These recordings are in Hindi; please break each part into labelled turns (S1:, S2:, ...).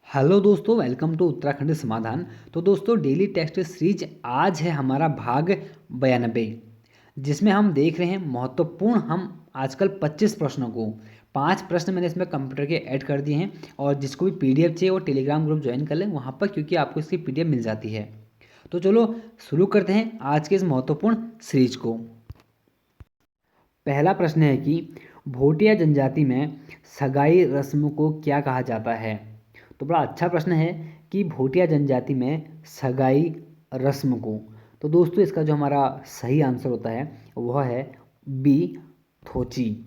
S1: हेलो दोस्तों, वेलकम टू उत्तराखंड समाधान। तो दोस्तों, डेली टेस्ट सीरीज आज है हमारा भाग 92, जिसमें हम देख रहे हैं महत्वपूर्ण हम आजकल 25 प्रश्नों को। 5 प्रश्न मैंने इसमें कंप्यूटर के ऐड कर दिए हैं, और जिसको भी पीडीएफ चाहिए वो टेलीग्राम ग्रुप ज्वाइन कर लें वहाँ पर, क्योंकि आपको इसकी पीडीएफ मिल जाती है। तो चलो शुरू करते हैं आज के इस महत्वपूर्ण सीरीज को। पहला प्रश्न है कि भोटिया जनजाति में सगाई रस्म को क्या कहा जाता है। तो बड़ा अच्छा प्रश्न है कि भोटिया जनजाति में सगाई रस्म को। तो दोस्तों, इसका जो हमारा सही आंसर होता है वह है बी, थोची।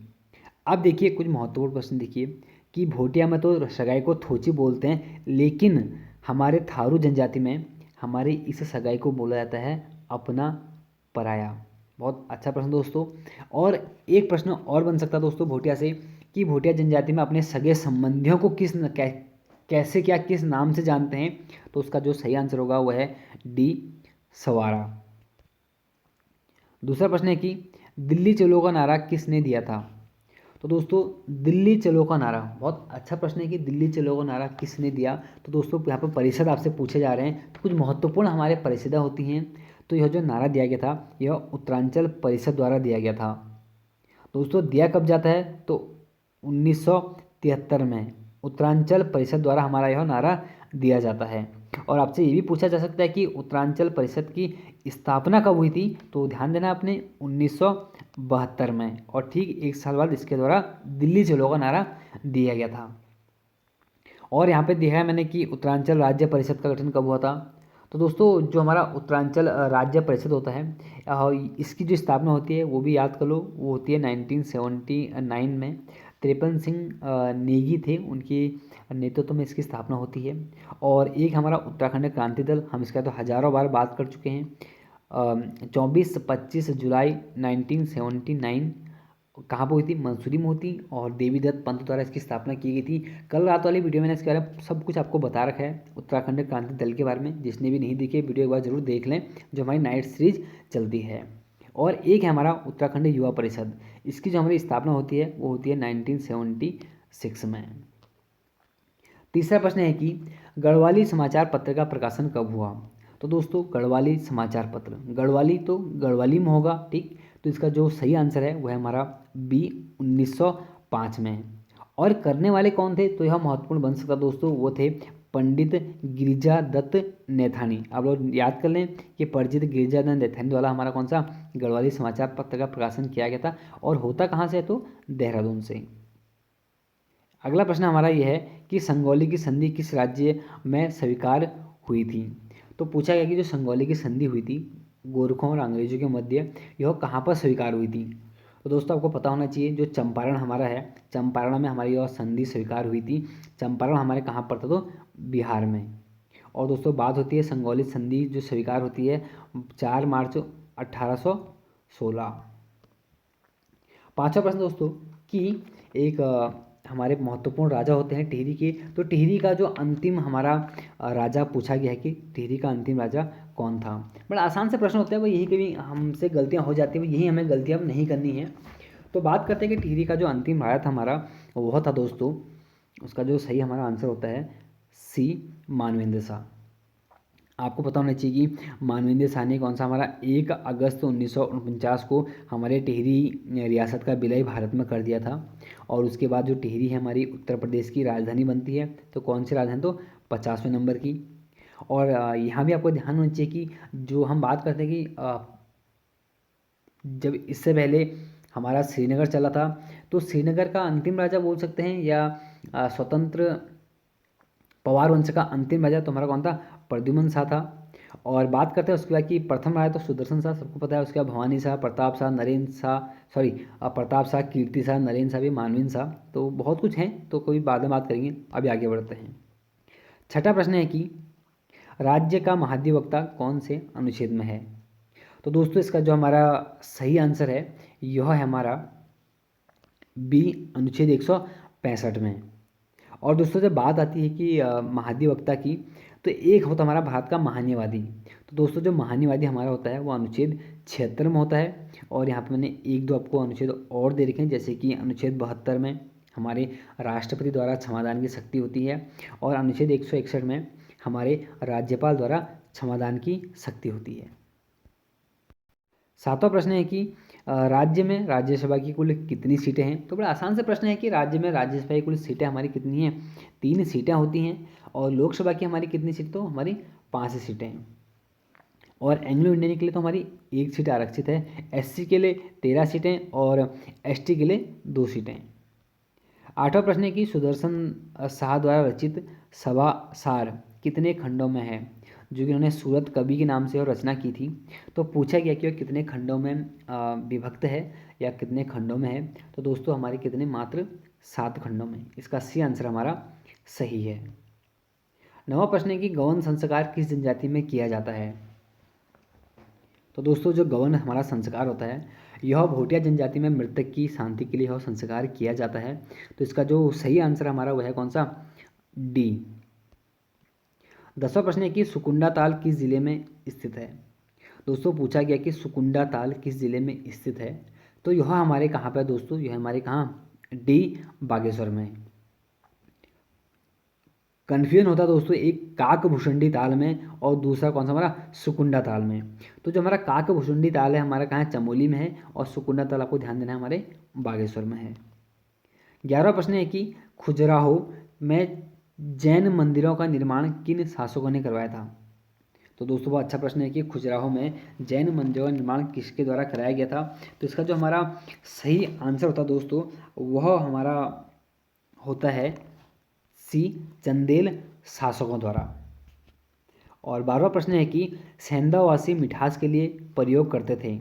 S1: अब देखिए कुछ महत्वपूर्ण प्रश्न देखिए कि भोटिया में तो सगाई को थोची बोलते हैं, लेकिन हमारे थारू जनजाति में हमारे इस सगाई को बोला जाता है अपना पराया। बहुत अच्छा प्रश्न दोस्तों। और एक प्रश्न और बन सकता है दोस्तों भोटिया से कि भोटिया जनजाति में अपने सगे संबंधियों को कैसे क्या किस नाम से जानते हैं। तो उसका जो सही आंसर होगा वह है डी, सवारा। दूसरा प्रश्न है कि दिल्ली चलो का नारा किसने दिया था। तो दोस्तों, दिल्ली चलो का नारा बहुत अच्छा प्रश्न है कि दिल्ली चलो का नारा किसने दिया। तो दोस्तों, यहाँ पर परिषद आपसे पूछे जा रहे हैं, तो कुछ महत्वपूर्ण हमारे परिषदें होती हैं। तो यह जो नारा दिया गया था यह उत्तरांचल परिषद द्वारा दिया गया था। दोस्तों, दिया कब जाता है तो 1973 में उत्तरांचल परिषद द्वारा हमारा यह नारा दिया जाता है। और आपसे ये भी पूछा जा सकता है कि उत्तरांचल परिषद की स्थापना कब हुई थी। तो ध्यान देना आपने 1972 में, और ठीक एक साल बाद इसके द्वारा दिल्ली चलो का नारा दिया गया था। और यहाँ पे देखा है मैंने कि उत्तरांचल राज्य परिषद का गठन कब हुआ था। तो दोस्तों, जो हमारा उत्तरांचल राज्य परिषद होता है इसकी जो स्थापना होती है वो भी याद कर लो, वो होती है 1979 में। त्रिपन सिंह नेगी थे, उनकी नेतृत्व में इसकी स्थापना होती है। और एक हमारा उत्तराखंड क्रांति दल, हम इसका तो हज़ारों बार बात कर चुके हैं। 24-25 जुलाई 1979 कहाँ पर हुई थी, मंसूरी में हुई थी, और देवीदत्त पंत द्वारा इसकी स्थापना की गई थी। कल रात वाली वीडियो मैंने इसके बारे में सब कुछ आपको बता रखा है उत्तराखंड क्रांति दल के बारे में। जिसने भी नहीं देखी वीडियो एक बार जरूर देख लें, जो हमारी नाइट सीरीज चलती है। और एक है हमारा उत्तराखंड युवा परिषद, इसकी जो हमारी स्थापना होती है वो होती है 1976 में। तीसरा प्रश्न है कि गढ़वाली समाचार पत्र का प्रकाशन कब हुआ। तो दोस्तों, गढ़वाली समाचार पत्र, गढ़वाली तो गढ़वाली में होगा, ठीक। तो इसका जो सही आंसर है वह हमारा बी, 1905 में। और करने वाले कौन थे, तो यह महत्वपूर्ण बन सकता दोस्तों, वो थे पंडित गिरिजा दत्त नैथानी। आप लोग याद कर लें कि पंडित गिरिजा दत्त नैथानी द्वारा हमारा कौन सा गढ़वाली समाचार पत्र का प्रकाशन किया गया था, और होता कहाँ से है तो देहरादून से। अगला प्रश्न हमारा यह है कि संगौली की संधि किस राज्य में स्वीकार हुई थी। तो पूछा गया कि जो संगौली की संधि हुई थी गोरखों और अंग्रेजों के मध्य, यह कहाँ पर स्वीकार हुई थी। तो दोस्तों, आपको पता होना चाहिए जो चंपारण हमारा है, चंपारण में हमारी यह संधि स्वीकार हुई थी। चंपारण हमारे कहाँ पर था तो बिहार में। और दोस्तों, बात होती है संगौली संधि जो स्वीकार होती है 4 मार्च 1816। पांचवा प्रश्न दोस्तों कि एक हमारे महत्वपूर्ण राजा होते हैं टिहरी के। तो टिहरी का जो अंतिम हमारा राजा पूछा गया है कि टिहरी का अंतिम राजा कौन था। बड़ा आसान से प्रश्न होता है, वो यही कभी हमसे गलतियां हो जाती हैं, यही हमें गलतियां अब नहीं करनी है। तो बात करते हैं कि टिहरी का जो अंतिम राजा था हमारा वह था दोस्तों, उसका जो सही हमारा आंसर होता है सी, मानवेंद्र शाह। आपको पता होना चाहिए कि मानवेंद्र शाह ने कौन सा हमारा 1 अगस्त 1949 को हमारे टिहरी रियासत का विलय भारत में कर दिया था। और उसके बाद जो टिहरी है हमारी उत्तर प्रदेश की राजधानी बनती है। तो कौन सी राजधानी तो 50वें नंबर की। और यहाँ भी आपको ध्यान होना चाहिए कि जो हम बात करते हैं कि जब इससे पहले हमारा श्रीनगर चला था, तो श्रीनगर का अंतिम राजा बोल सकते हैं, या स्वतंत्र पवार वंश का अंतिम राजा तो हमारा कौन था, प्रद्युम्न शाह था। और बात करते हैं उसके बाद कि प्रथम राजा तो सुदर्शन शाह, सबको पता है। उसके बाद भवानी शाह, प्रताप शाह, नरेंद्र शाह, सॉरी प्रताप शाह, कीर्ति शाह, नरेंद्र शाह भी, मानवेंद्र शाह। तो बहुत कुछ हैं, तो कोई बाद में बात करेंगे, अभी आगे बढ़ते हैं। छठा प्रश्न है कि राज्य का महाधिवक्ता कौन से अनुच्छेद में है। तो दोस्तों, इसका जो हमारा सही आंसर है यह है हमारा बी, अनुच्छेद 165 में। और दोस्तों, जब बात आती है कि महाधिवक्ता की, तो एक होता हमारा भारत का महान्यायवादी। तो दोस्तों, जो महान्यायवादी हमारा होता है वो अनुच्छेद 76 में होता है। और यहाँ पे मैंने 1-2 आपको अनुच्छेद और दे रखे हैं, जैसे कि अनुच्छेद 72 में, हमारे राष्ट्रपति द्वारा क्षमादान की शक्ति होती है, और अनुच्छेद 161 में हमारे राज्यपाल द्वारा क्षमादान की शक्ति होती है। 7वां प्रश्न है कि राज्य में राज्यसभा की कुल कितनी सीटें हैं। तो बड़ा आसान से प्रश्न है कि राज्य में राज्यसभा की कुल सीटें हमारी कितनी हैं, 3 सीटें होती हैं। और लोकसभा की हमारी कितनी सीट, तो हमारी 5 सीटें हैं। और एंग्लो इंडियन के लिए तो हमारी 1 सीट आरक्षित है, एससी के लिए 13 सीटें और एसटी के लिए 2 सीटें। 8वां प्रश्न है कि सुदर्शन शाह द्वारा रचित सभा सार कितने खंडों में है, जो कि उन्होंने सूरत कवि के नाम से और रचना की थी। तो पूछा गया कि वह कितने खंडों में विभक्त है या कितने खंडों में है। तो दोस्तों हमारे कितने, मात्र 7 खंडों में। इसका सी आंसर हमारा सही है। 9वां प्रश्न है कि गौन संस्कार किस जनजाति में किया जाता है। तो दोस्तों जो गौन हमारा संस्कार होता है, यह भोटिया जनजाति में मृतक की शांति के लिए यह संस्कार किया जाता है। तो इसका जो सही आंसर हमारा वह है कौन सा, डी। 10वां प्रश्न है कि सुकुंडा ताल किस जिले में स्थित है। दोस्तों पूछा गया कि सुकुंडा ताल किस जिले में स्थित है। तो यह हमारे कहाँ पर दोस्तों, यह हमारे कहाँ, डी, बागेश्वर में। कन्फ्यूजन होता है दोस्तों, एक काकभुषुंडी ताल में और दूसरा कौन सा हमारा, सुकुंडा ताल में। तो जो हमारा काकभुषुंडी ताल है हमारा कहाँ है, चमोली में है, और सुकुंडा ताल आपको ध्यान देना है हमारे बागेश्वर में है। 11वां प्रश्न है कि खजुराहो में जैन मंदिरों का निर्माण किन शासकों ने करवाया था। तो दोस्तों बहुत अच्छा प्रश्न है कि खजुराहो में जैन मंदिरों का निर्माण किसके द्वारा कराया गया था। तो इसका जो हमारा सही आंसर होता है दोस्तों, वह हमारा होता है सी, चंदेल शासकों द्वारा। और 12वां प्रश्न है कि सेंधावासी मिठास के लिए प्रयोग करते थे।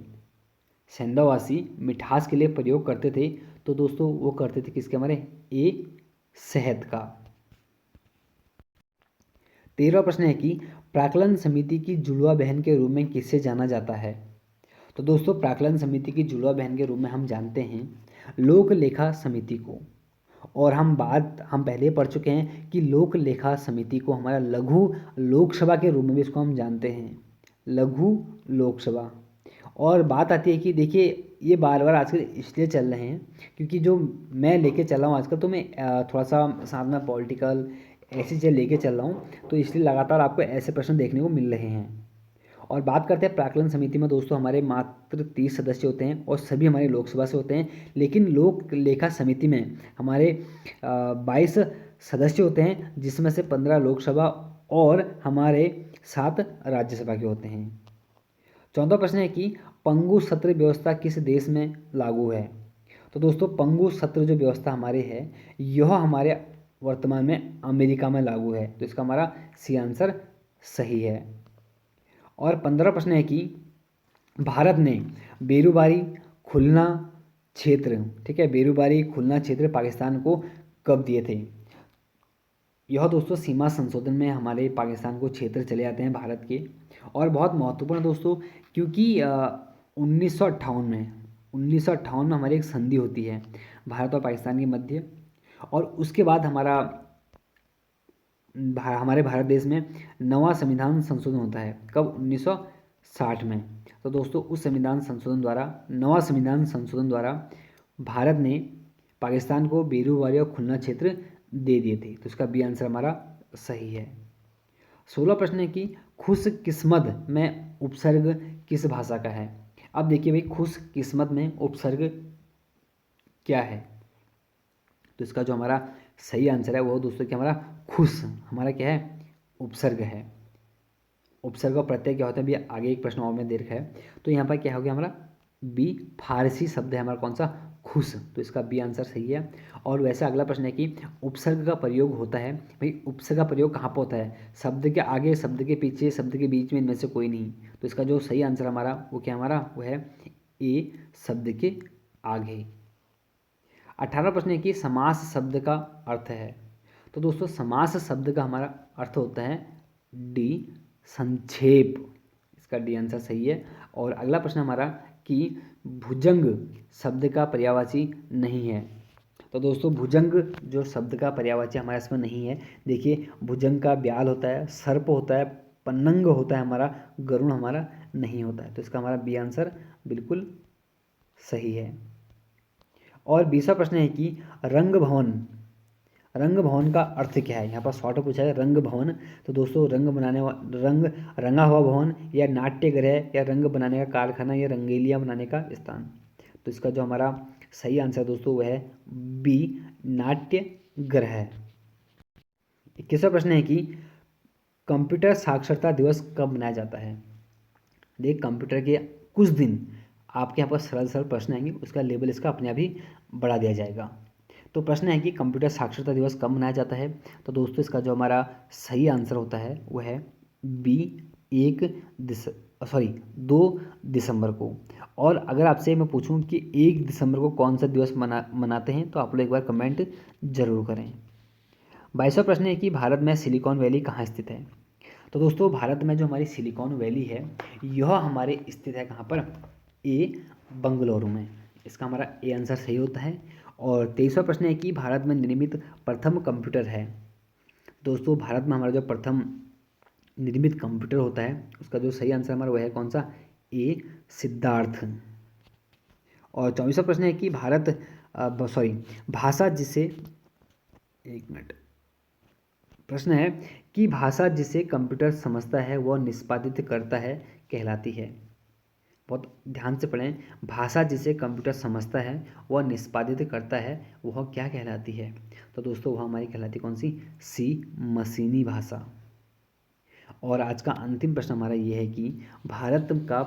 S1: सेंधावासी मिठास के लिए प्रयोग करते थे, तो दोस्तों वो करते थे किसके, हमारे ए, शहद का। 13वां प्रश्न है कि प्राक्कलन समिति की जुड़वा बहन के रूप में किससे जाना जाता है। तो दोस्तों प्राक्कलन समिति की जुड़वा बहन के रूप में हम जानते हैं लोक लेखा समिति को। और हम पहले पढ़ चुके हैं कि लोक लेखा समिति को हमारा लघु लोकसभा के रूप में भी इसको हम जानते हैं, लघु लोकसभा। और बात आती है कि देखिए ये बार बार आजकल इसलिए चल रहे हैं क्योंकि जो मैं लेके चल रहा हूँ आजकल, तो मैं थोड़ा सा साथ में पॉलिटिकल ऐसी चीज़ें लेके चल रहा हूँ, तो इसलिए लगातार आपको ऐसे प्रश्न देखने को मिल रहे हैं। और बात करते हैं प्राक्कलन समिति में दोस्तों, हमारे मात्र 30 सदस्य होते हैं और सभी हमारे लोकसभा से होते हैं। लेकिन लोक लेखा समिति में हमारे 22 सदस्य होते हैं, जिसमें से 15 लोकसभा और हमारे 7 राज्यसभा के होते हैं। 14वां प्रश्न है कि पंगु सत्र व्यवस्था किस देश में लागू है। तो दोस्तों पंगु सत्र जो व्यवस्था हमारे है, यह हमारे वर्तमान में अमेरिका में लागू है। तो इसका हमारा सी आंसर सही है। और 15वां प्रश्न है कि भारत ने बेरूबारी खुलना क्षेत्र, ठीक है, बेरूबारी खुलना क्षेत्र पाकिस्तान को कब दिए थे। यह दोस्तों सीमा संशोधन में हमारे पाकिस्तान को क्षेत्र चले जाते हैं भारत के। और बहुत महत्वपूर्ण दोस्तों, क्योंकि 1958 में हमारी एक संधि होती है भारत और पाकिस्तान के मध्य, और उसके बाद हमारे भारत देश में नवा संविधान संशोधन होता है। कब, 1960 में। तो दोस्तों उस नवा संविधान संशोधन द्वारा भारत ने पाकिस्तान को बेरूबारी और खुलना क्षेत्र दे दिए थे। तो इसका बी आंसर हमारा सही है। 16वां प्रश्न है कि खुश किस्मत में उपसर्ग किस भाषा का है। अब देखिए भाई, खुश किस्मत में उपसर्ग क्या है। तो इसका जो हमारा सही आंसर है वो दोस्तों कि हमारा खुश हमारा क्या है, उपसर्ग है। उपसर्ग और प्रत्यय क्या होता है भी आगे एक प्रश्न और में दे रखा है। तो यहाँ पर क्या हो गया हमारा बी, फारसी शब्द है हमारा कौन सा, खुश। तो इसका बी आंसर सही है। और वैसे अगला प्रश्न है कि उपसर्ग का प्रयोग होता है, भाई उपसर्ग का प्रयोग कहाँ पर होता है, शब्द के आगे, शब्द के पीछे, शब्द के बीच में, इनमें से कोई नहीं। तो इसका जो सही आंसर हमारा वो क्या हमारा वो है ए, शब्द के आगे। 18वां प्रश्न है कि समास शब्द का अर्थ है। तो दोस्तों समास शब्द का हमारा अर्थ होता है डी, संक्षेप। इसका डी आंसर सही है। और अगला प्रश्न हमारा कि भुजंग शब्द का पर्यायवाची नहीं है। तो दोस्तों भुजंग जो शब्द का पर्यायवाची हमारे इसमें नहीं है। देखिए भुजंग का ब्याल होता है, सर्प होता है, पन्नंग होता है हमारा, गरुण हमारा नहीं होता है। तो इसका हमारा बी आंसर बिल्कुल सही है। और 20वां प्रश्न है कि रंग भवन, रंग भवन का अर्थ क्या है। यहाँ पर शॉर्ट में पूछा है रंग भवन। तो दोस्तों रंगा हुआ भवन, या नाट्य गृह, या रंग बनाने का कारखाना, या रंगेलियाँ बनाने का स्थान। तो इसका जो हमारा सही आंसर दोस्तों वह है बी, नाट्य गृह। 21वां प्रश्न है कि कंप्यूटर साक्षरता दिवस कब मनाया जाता है। देख, कंप्यूटर के कुछ दिन आपके यहाँ पर सरल सरल प्रश्न आएंगे, उसका लेवल इसका अपने आप ही बढ़ा दिया जाएगा। तो प्रश्न है कि कंप्यूटर साक्षरता दिवस कब मनाया जाता है। तो दोस्तों इसका जो हमारा सही आंसर होता है वह है बी, 2 दिसंबर को। और अगर आपसे मैं पूछूं कि 1 दिसंबर को कौन सा दिवस मनाते हैं, तो आप लोग एक बार कमेंट जरूर करें। 22वां प्रश्न है कि भारत में सिलिकॉन वैली कहाँ स्थित है। तो दोस्तों भारत में जो हमारी सिलिकॉन वैली है यह हमारे स्थित है कहाँ पर, ए, बंगलुरु में। इसका हमारा ए आंसर सही होता है। और 23वां प्रश्न है कि भारत में निर्मित प्रथम कंप्यूटर है। दोस्तों भारत में हमारा जो प्रथम निर्मित कंप्यूटर होता है उसका जो सही आंसर हमारा वह है कौन सा, ए, सिद्धार्थ। और 24वां प्रश्न है कि भाषा जिसे, एक मिनट, प्रश्न है कि भाषा जिसे कंप्यूटर समझता है वह निष्पादित करता है कहलाती है। बहुत ध्यान से पढ़ें, भाषा जिसे कंप्यूटर समझता है वह निष्पादित करता है वह क्या कहलाती है। तो दोस्तों वह हमारी कहलाती कौन सी, सी, मशीनी भाषा। और आज का अंतिम प्रश्न हमारा यह है कि भारत का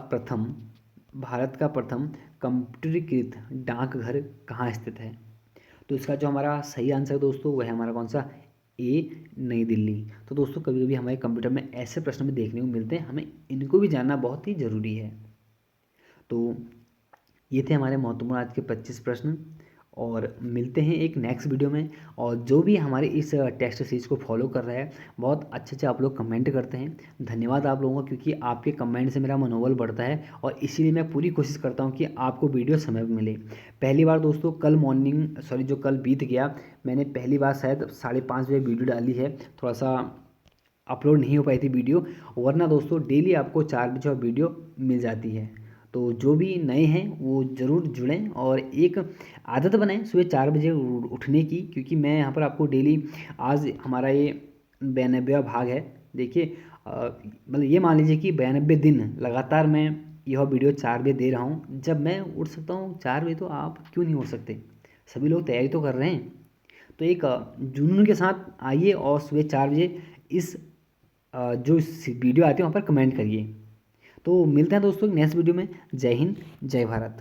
S1: प्रथम कंप्यूटरीकृत डाकघर कहाँ स्थित है। तो इसका जो हमारा सही आंसर दोस्तों वह है हमारा कौन सा, ए, नई दिल्ली। तो दोस्तों कभी कभी हमारे कंप्यूटर में ऐसे प्रश्न भी देखने को मिलते हैं, हमें इनको भी जानना बहुत ही ज़रूरी है। तो ये थे हमारे महत्वपूर्ण आज के 25 प्रश्न, और मिलते हैं एक नेक्स्ट वीडियो में। और जो भी हमारे इस टेस्ट सीरीज को फॉलो कर रहा है, बहुत अच्छे अच्छे आप लोग कमेंट करते हैं, धन्यवाद आप लोगों का, क्योंकि आपके कमेंट से मेरा मनोबल बढ़ता है और इसीलिए मैं पूरी कोशिश करता हूँ कि आपको वीडियो समय पर मिले। पहली बार दोस्तों जो कल बीत गया, मैंने पहली बार शायद 5:30 बजे वीडियो डाली है, थोड़ा सा अपलोड नहीं हो पाई थी वीडियो, वरना दोस्तों डेली आपको 4 बजे वीडियो मिल जाती है। तो जो भी नए हैं वो ज़रूर जुड़ें और एक आदत बनाएं सुबह 4 बजे उठने की, क्योंकि मैं यहाँ पर आपको डेली, आज हमारा ये 92वां भाग है। देखिए मतलब ये मान लीजिए कि 92 दिन लगातार मैं यह वीडियो 4 बजे दे रहा हूँ। जब मैं उठ सकता हूँ 4 बजे, तो आप क्यों नहीं उठ सकते। सभी लोग तैयारी तो कर रहे हैं, तो एक जुनून के साथ आइए और सुबह 4 बजे इस जो वीडियो आती है वहाँ पर कमेंट करिए। तो मिलते हैं दोस्तों नेक्स्ट वीडियो में। जय हिंद, जय भारत।